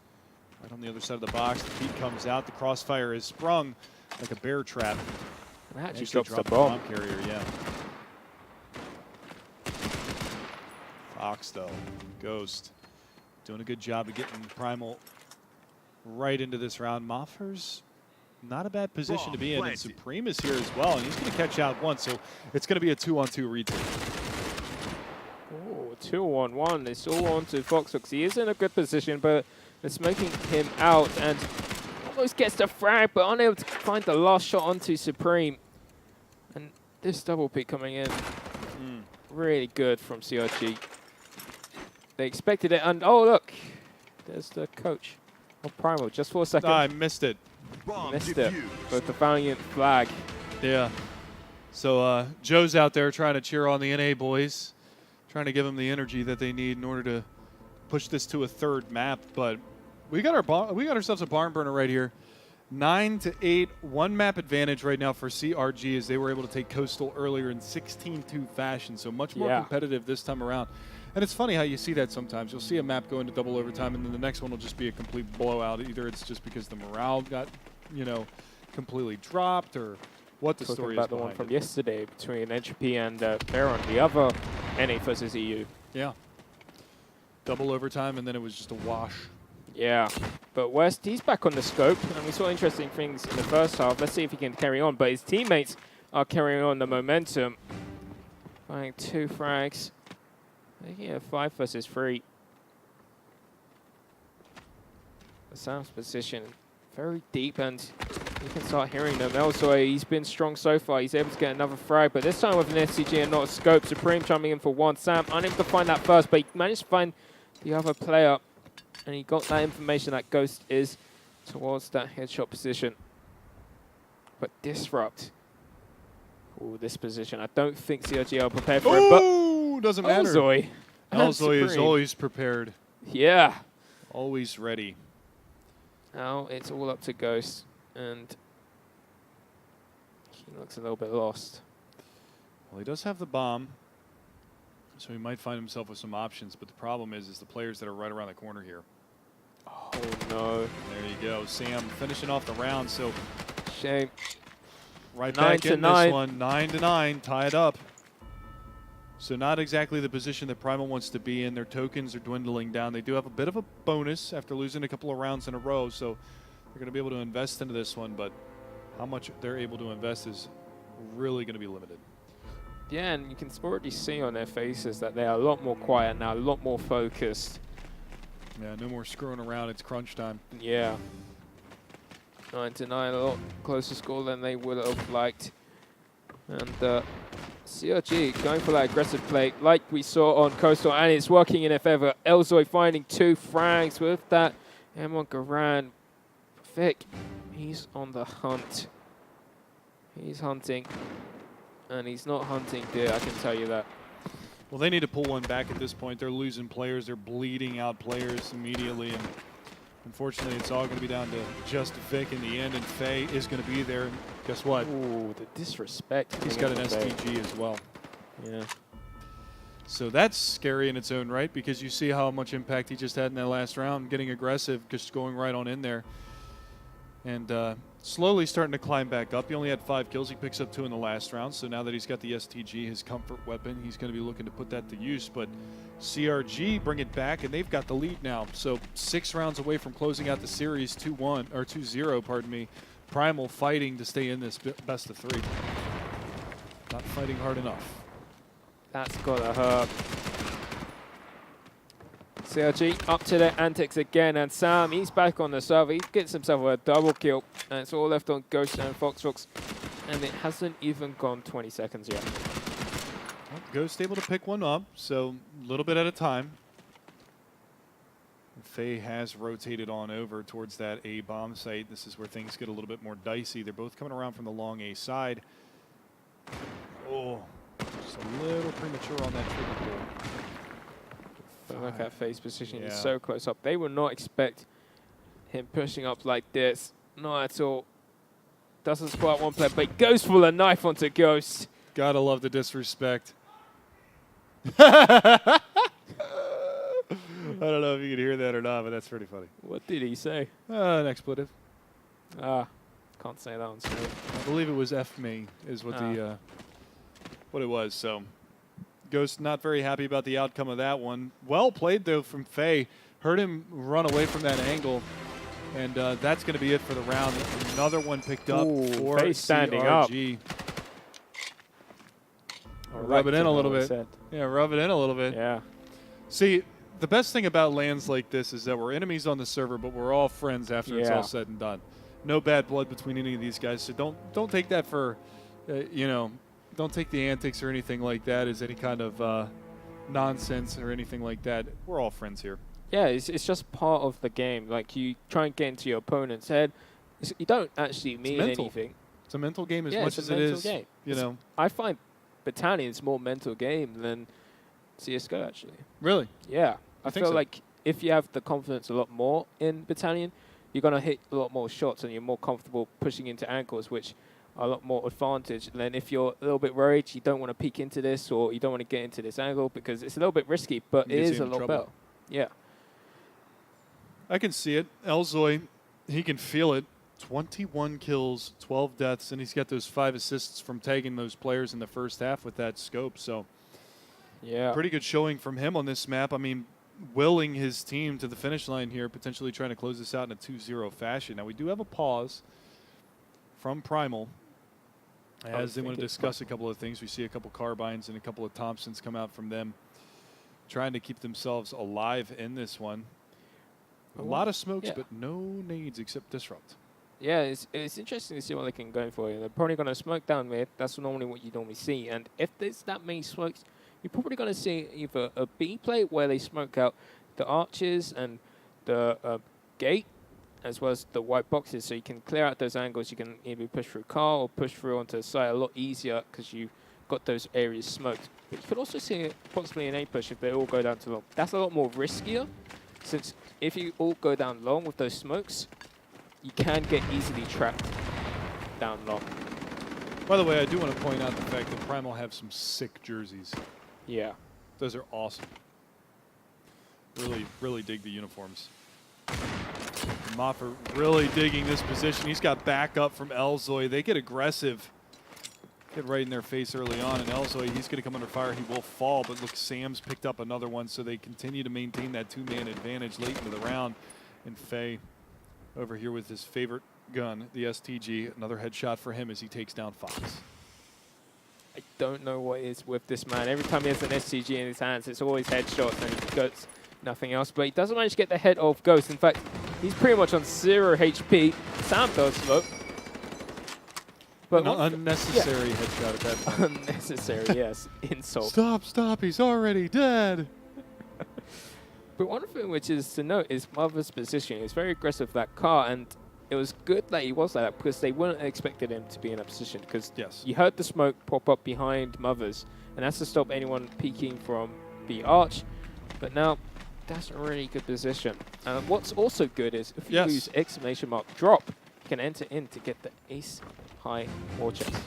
Right on the other side of the box. The feed comes out. The crossfire is sprung like a bear trap. And actually Actually drops the dropped bomb. carrier, yeah. Fox, though. Ghost. Doing a good job of getting Primal right into this round. Moffer's not a bad position to be in. And Supreme is here as well, and he's going to catch out one, so it's going to be a 2-on-2 retake. Oh, 2-on-1. It's all on to Foxfox. He is in a good position, but it's making him out and almost gets the frag, but unable to find the last shot onto Supreme. And this double pick coming in, really good from CRG. They expected it, and oh look, there's the coach of Primal, just for a second. I missed it. Missed it, but the Valiant flag. Yeah. So Joe's out there trying to cheer on the NA boys, trying to give them the energy that they need in order to push this to a 3rd map. But we got ourselves a barn burner right here. 9-8, 1 map advantage right now for CRG as they were able to take Coastal earlier in 16-2 fashion. So much more competitive this time around. And it's funny how you see that sometimes. You'll see a map go into double overtime, and then the next one will just be a complete blowout. Either it's just because the morale got, you know, completely dropped, or what the story is about the one from yesterday between Entropy and Baron, the other NA versus EU. Yeah. Double overtime, and then it was just a wash. Yeah, but West, he's back on the scope, and we saw interesting things in the first half. Let's see if he can carry on, but his teammates are carrying on the momentum. Buying 2 frags. Making it 5 versus 3. The Sam's position very deep, and you can start hearing them elsewhere. He's been strong so far. He's able to get another frag, but this time with an SCG and not a scope. Supreme jumping in for 1. Sam unable to find that first, but he managed to find the other player, and he got that information that Ghost is towards that headshot position. But Disrupt. Oh, this position. I don't think CRG are prepared for it, but doesn't matter. Elzoy. Elzoy is always prepared. Yeah. Always ready. Now it's all up to Ghost, and he looks a little bit lost. Well, he does have the bomb, so he might find himself with some options, but the problem is the players that are right around the corner here. Oh, no. There you go. Sam finishing off the round, so Shame. right back in this one. 9-9, tied up. So not exactly the position that Primal wants to be in. Their tokens are dwindling down. They do have a bit of a bonus after losing a couple of rounds in a row, so they're going to be able to invest into this one, but how much they're able to invest is really going to be limited. Yeah, and you can already see on their faces that they are a lot more quiet now, a lot more focused. Yeah, no more screwing around. It's crunch time. Yeah. 9-9, a lot closer score than they would have liked. And CRG going for that aggressive play like we saw on Coastal, and it's working in their favor. Elzoy finding 2 frags with that. Emon Garan. Vic, he's on the hunt. He's hunting. And he's not hunting deer, I can tell you that. Well, they need to pull one back at this point. They're losing players. They're bleeding out players immediately. And unfortunately, it's all going to be down to just Vic in the end. And Faye is going to be there. And guess what? Ooh, the disrespect. He's got an STG as well. Yeah. So that's scary in its own right, because you see how much impact he just had in that last round, getting aggressive, just going right on in there. And slowly starting to climb back up. He only had 5 kills. He picks up 2 in the last round. So now that he's got the STG, his comfort weapon, he's going to be looking to put that to use. But CRG bring it back, and they've got the lead now. So 6 rounds away from closing out the series 2-1, or 2-0, pardon me. Primal fighting to stay in this best of 3. Not fighting hard enough. That's gotta hurt. CRG up to their antics again, and Sam, he's back on the server. He gets himself a double kill, and it's all left on Ghost and Foxfox, and it hasn't even gone 20 seconds yet. Well, Ghost able to pick one up, so a little bit at a time. Faye has rotated on over towards that A bomb site. This is where things get a little bit more dicey. They're both coming around from the long A side. Oh, just a little premature on that triple kill. But look at Faye's position. Yeah. He's so close up. They would not expect him pushing up like this. Not at all. Doesn't spot one player, but he goes for the knife onto Ghost. Gotta love the disrespect. I don't know if you can hear that or not, but that's pretty funny. What did he say? An expletive. Ah, can't say that on screen. I believe it was F me is what the what it was. So Ghost not very happy about the outcome of that one. Well played though from Faye. Heard him run away from that angle, and that's going to be it for the round. Another one picked up for Faye standing CRG. up. Rub it in a little bit. Said. Yeah, rub it in a little bit. Yeah. See, the best thing about lands like this is that we're enemies on the server, but we're all friends after it's all said and done. No bad blood between any of these guys, so don't take that for, you know, don't take the antics or anything like that as any kind of nonsense or anything like that. We're all friends here. Yeah, it's just part of the game. Like, you try and get into your opponent's head. You don't actually mean anything. It's a mental game as Yeah, much it's as a it mental is, game. you know. I find Battalion's more mental game than CSGO, actually. Really? Yeah. I think feel so. like if you have the confidence a lot more in Battalion, you're going to hit a lot more shots and you're more comfortable pushing into angles, which are a lot more advantage than if you're a little bit worried, you don't want to peek into this or you don't want to get into this angle because it's a little bit risky, but it is a lot better. Yeah. I can see it. Elzoy, he can feel it. 21 kills, 12 deaths, and he's got those 5 assists from tagging those players in the first half with that scope. So, yeah, pretty good showing from him on this map. I mean, willing his team to the finish line here, potentially trying to close this out in a 2-0 fashion. Now, we do have a pause from Primal as they want to discuss a couple of things. We see a couple carbines and a couple of Thompsons come out from them, trying to keep themselves alive in this one. A lot of smokes, but no nades except disrupt. Yeah, it's interesting to see what they can go for. They're probably going to smoke down mid. That's normally what you normally see. And if there's that many smokes, you're probably going to see either a B plate where they smoke out the arches and the gate, as well as the white boxes, so you can clear out those angles. You can either push through car or push through onto the site a lot easier because you've got those areas smoked. But you could also see possibly an A push if they all go down to long. That's a lot more riskier, since if you all go down long with those smokes, you can get easily trapped down long. By the way, I do want to point out the fact that Primal have some sick jerseys. Yeah. Those are awesome. Really, really dig the uniforms. Moffat really digging this position. He's got backup from Elzoy. They get aggressive. Get right in their face early on, and Elzoy, he's going to come under fire. He will fall, but look, Sam's picked up another one, so they continue to maintain that 2-man advantage late into the round. And Faye over here with his favorite gun, the STG. Another headshot for him as he takes down Fox. I don't know what is with this man. Every time he has an STG in his hands, it's always headshots and he gets nothing else. But he doesn't manage to get the head of Ghost. In fact, he's pretty much on 0 HP. Sam does look. But an unnecessary headshot at that point. Unnecessary, yes. Insult. Stop, he's already dead. But one thing which is to note is Mother's position. He was very aggressive with that car, and it was good that he was like that because they weren't expected him to be in that position because you heard the smoke pop up behind Mother's, and that's to stop anyone peeking from the arch. But now, that's a really good position. What's also good is if you use exclamation mark drop, you can enter in to get the ace high war chest.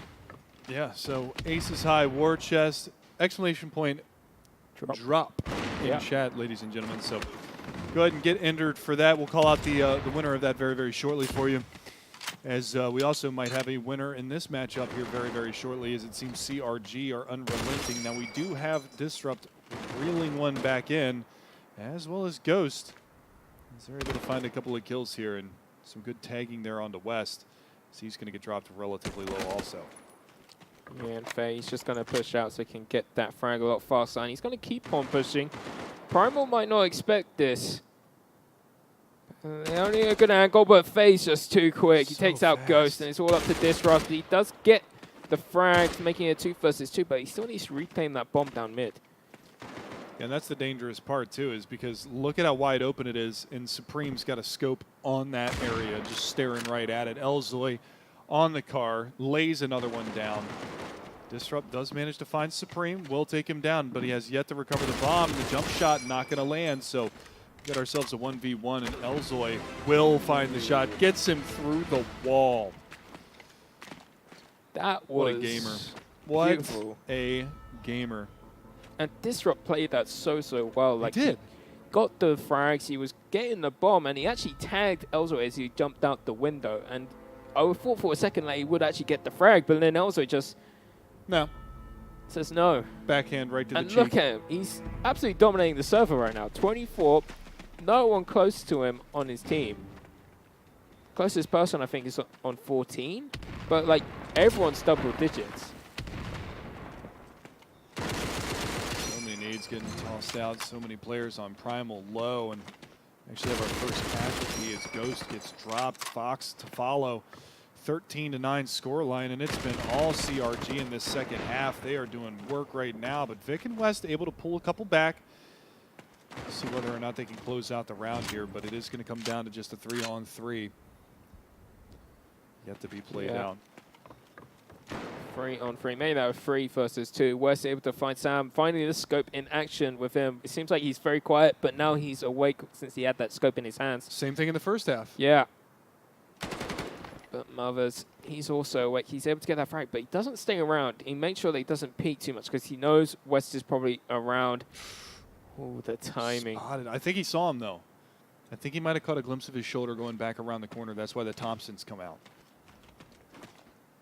Yeah, so aces high war chest, exclamation point drop in chat, ladies and gentlemen. So go ahead and get entered for that. We'll call out the winner of that very, very shortly for you. As we also might have a winner in this matchup here very, very shortly, as it seems CRG are unrelenting. Now we do have Disrupt reeling one back in, as well as Ghost. As they're able to find a couple of kills here and some good tagging there onto West. So he's going to get dropped relatively low also. Yeah, and Faye, he's just going to push out so he can get that frag a lot faster, and he's going to keep on pushing. Primal might not expect this. Only a good angle, but Faye's just too quick. He takes out Ghost, and it's all up to Disrupt. He does get the frag, making it 2 versus 2, but he still needs to reclaim that bomb down mid. Yeah, and that's the dangerous part, too, is because look at how wide open it is, and Supreme's got a scope on that area, just staring right at it. Elzoy on the car, lays another one down. Disrupt does manage to find Supreme, will take him down, but he has yet to recover the bomb. The jump shot not going to land, so we got ourselves a 1v1, and Elzoy will find the shot, gets him through the wall. That was what a gamer. What beautiful. A gamer. And Disrupt played that so well. Like, he did. He got the frags, he was getting the bomb, and he actually tagged Elzoy as he jumped out the window. And I thought for a second that he would actually get the frag, but then Elzoy just says no. Backhand right to the cheek. And look at him. He's absolutely dominating the server right now. 24. No one close to him on his team. Closest person, I think, is on 14. But, like, everyone's double digits. So many nades getting tossed out. So many players on Primal low. And actually have our first casualty as Ghost gets dropped. Fox to follow. 13-9 scoreline, and it's been all CRG in this second half. They are doing work right now, but Vic and West able to pull a couple back. See whether or not they can close out the round here, but it is going to come down to just a 3-on-3. Yet to be played out. 3-on-3, maybe that was 3 versus 2. West able to find Sam, finding the scope in action with him. It seems like he's very quiet, but now he's awake since he had that scope in his hands. Same thing in the first half. Yeah. But Mothers, he's also awake. He's able to get that frag, but he doesn't stay around. He makes sure that he doesn't peek too much because he knows West is probably around. Oh, the timing. Spotted. I think he saw him, though. I think he might have caught a glimpse of his shoulder going back around the corner. That's why the Thompsons come out.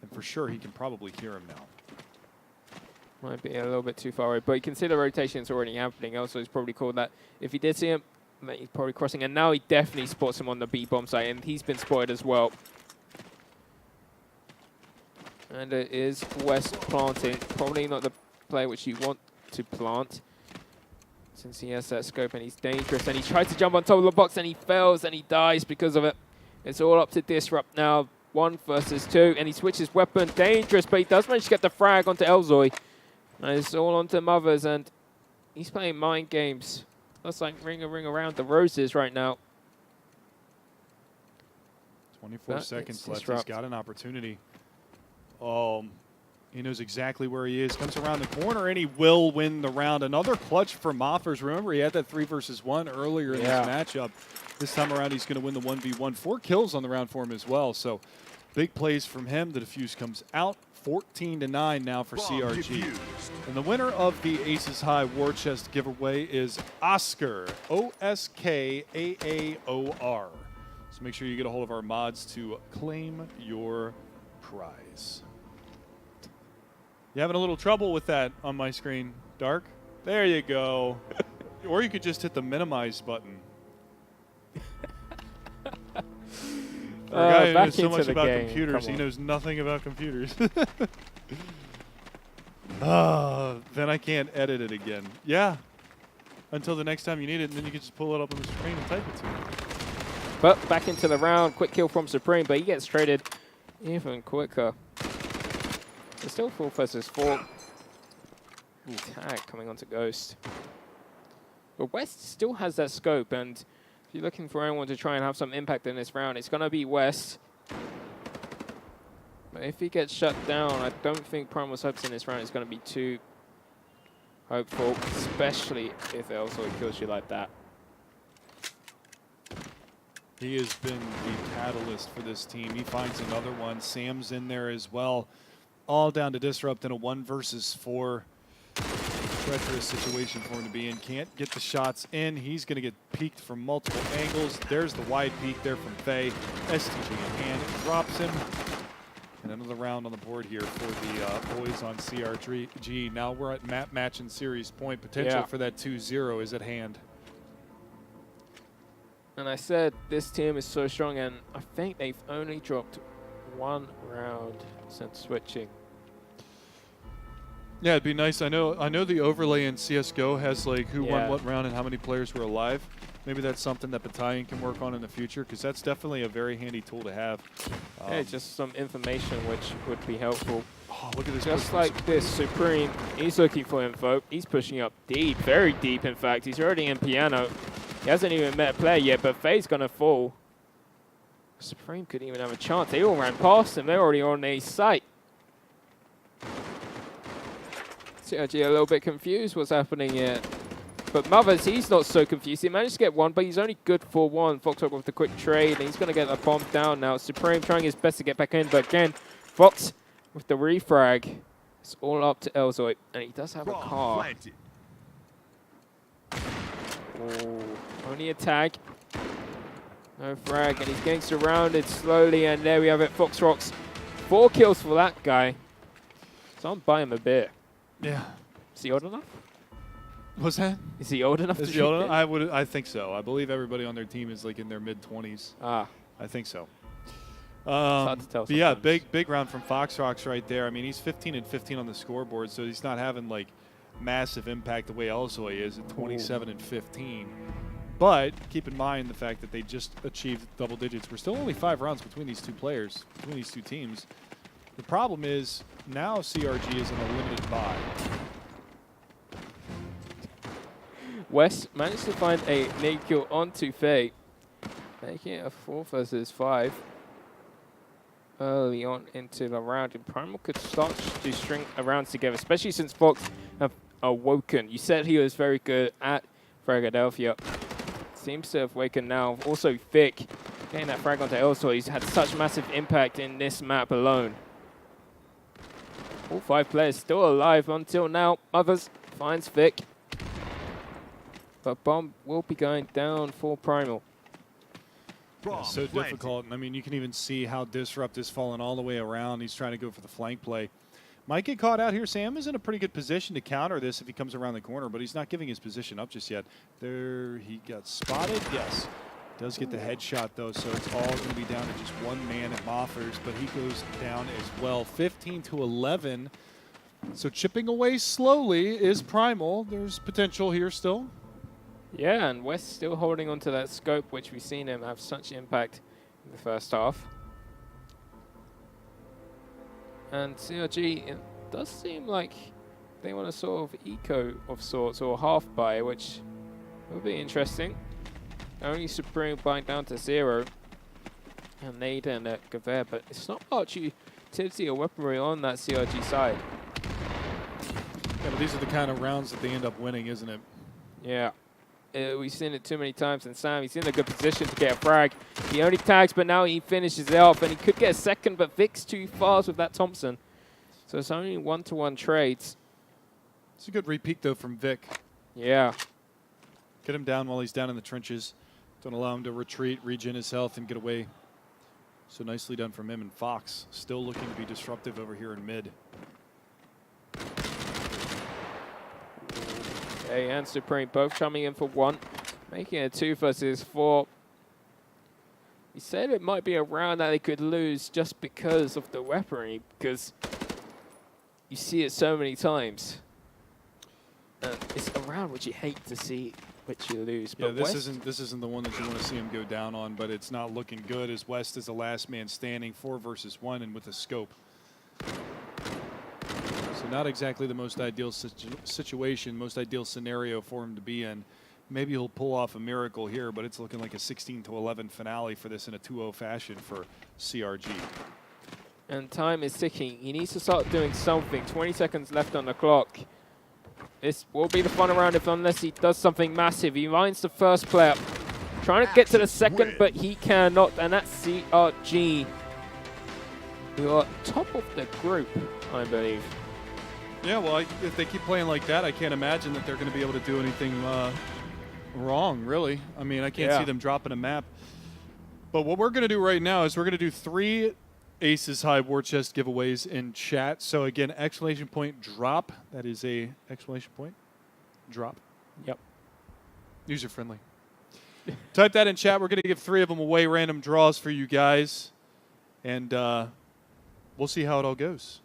And for sure, he can probably hear him now. Might be a little bit too far away, but you can see the rotation's already happening. Also, he's probably called that. If he did see him, he's probably crossing. And now he definitely spots him on the B-bomb site, and he's been spotted as well. And it is West planting. Probably not the play which you want to plant, since he has that scope and he's dangerous. And he tries to jump on top of the box and he fails and he dies because of it. It's all up to Disrupt now. 1 versus 2. And he switches weapon. Dangerous, but he does manage to get the frag onto Elzoy. And it's all onto Mothers. And he's playing mind games. That's like ring around the roses right now. 24 seconds left. He's got an opportunity. He knows exactly where he is. Comes around the corner, and he will win the round. Another clutch for Moffers. Remember, he had that 3 versus 1 earlier in this matchup. This time around, he's going to win the 1v1. 4 kills on the round for him as well. So big plays from him. The defuse comes out. 14-9 now for CRG. And the winner of the Aces High War Chest giveaway is Oscar, O-S-K-A-A-O-R. So make sure you get a hold of our mods to claim your prize. You having a little trouble with that on my screen, Dark? There you go. Or you could just hit the minimize button. For a guy who knows so much about computers, he knows nothing about computers. Then I can't edit it again. Yeah. Until the next time you need it, and then you can just pull it up on the screen and type it to me. But back into the round. Quick kill from Supreme, but he gets traded even quicker. There's still 4 versus 4. Tag coming onto Ghost. But West still has that scope, and if you're looking for anyone to try and have some impact in this round, it's going to be West. But if he gets shut down, I don't think Primal's hopes in this round is going to be too hopeful, especially if Elzoy kills you like that. He has been the catalyst for this team. He finds another one. Sam's in there as well. All down to Disrupt in a 1 versus 4. treacherous situation for him to be in. Can't get the shots in. He's going to get peeked from multiple angles. There's the wide peek there from Faye. STG in hand, drops him. And another round on the board here for the boys on CRG. Now we're at map match and series point. Potential for that 2-0 is at hand. And I said this team is so strong, and I think they've only dropped 1 round since switching. Yeah, it'd be nice. I know the overlay in CSGO has like who won what round and how many players were alive. Maybe that's something that Battalion can work on in the future, because that's definitely a very handy tool to have. Yeah, just some information which would be helpful. Oh, look at this. Just like this, Supreme, he's looking for info. He's pushing up deep, very deep in fact. He's already in piano. He hasn't even met a player yet, but Faye's going to fall. Supreme couldn't even have a chance. They all ran past him. They're already on a site. CRG a little bit confused what's happening here. But Mothers, he's not so confused. He managed to get 1, but he's only good for 1. Foxhawk with the quick trade, and he's going to get the bomb down now. Supreme trying his best to get back in, but again, Fox with the refrag. It's all up to Elzoid, and he does have a car. Oh, only a tag. No frag, and he's getting surrounded slowly, and there we have it. Fox Rocks, 4 kills for that guy. So I'm buying him a beer. Yeah. Is he old enough? What's that? Is he old enough to he old enough? I think so. I believe everybody on their team is like in their mid-20s. Ah. I think so. It's hard to tell but yeah, big round from Fox Rocks right there. I mean, he's 15 and 15 on the scoreboard, so he's not having like massive impact the way Elzoy is at 27 and 15. But keep in mind the fact that they just achieved double digits. We're still only 5 rounds between these two players, between these two teams. The problem is now CRG is in a limited buy. West managed to find a nade kill onto Faye, making it a 4 versus 5 early on into the round. And Primal could start to string rounds together, especially since Fox have awoken. You said he was very good at Philadelphia. Seems to have waken now. Also Vic getting that frag onto Elzoy. He's had such massive impact in this map alone. All 5 players still alive until now. Mothers finds Vic. But bomb will be going down for Primal. Yeah, so difficult. I mean, you can even see how Disrupt is falling all the way around. He's trying to go for the flank play. Might get caught out here. Sam is in a pretty good position to counter this if he comes around the corner, but he's not giving his position up just yet. There, he got spotted. Yes. Does get the headshot, though, so it's all going to be down to just 1 man at Moffers, but he goes down as well. 15 to 11. So chipping away slowly is Primal. There's potential here still. Yeah, and West still holding onto that scope, which we've seen him have such impact in the first half. And CRG, it does seem like they want a sort of eco of sorts, or half buy, which will be interesting. Only Supreme buying down to 0. And Nade and Gaver, but it's not much utility or weaponry on that CRG side. Yeah, but these are the kind of rounds that they end up winning, isn't it? Yeah. We've seen it too many times, and Sam, he's in a good position to get a frag. He only tags, but now he finishes it off, and he could get a second, but Vic's too fast with that Thompson. So it's only 1-to-1 trades. It's a good repeat, though, from Vic. Yeah. Get him down while he's down in the trenches. Don't allow him to retreat, regen his health, and get away. So nicely done from him. And Fox still looking to be disruptive over here in mid. Okay, and Supreme both coming in for 1, making it 2 versus 4. He said it might be a round that they could lose just because of the weaponry, because you see it so many times. It's a round which you hate to see, which you lose. Yeah, but this isn't the one that you want to see him go down on, but it's not looking good as West is the last man standing, 4 versus 1, and with a scope. So not exactly the most ideal situation, most ideal scenario for him to be in. Maybe he'll pull off a miracle here, but it's looking like a 16-11 finale for this in a 2-0 fashion for CRG. And time is ticking. He needs to start doing something. 20 seconds left on the clock. This will be the fun round unless he does something massive. He finds the first player. Trying to get to the second, but he cannot. And that's CRG, who are top of the group, I believe. Yeah, well, if they keep playing like that, I can't imagine that they're going to be able to do anything wrong, really. I mean, I can't see them dropping a map. But what we're going to do right now is we're going to do 3 Aces High War Chest giveaways in chat. So, again, exclamation point drop. That is a exclamation point drop. Yep. User friendly. Type that in chat. We're going to give 3 of them away, random draws for you guys. And we'll see how it all goes.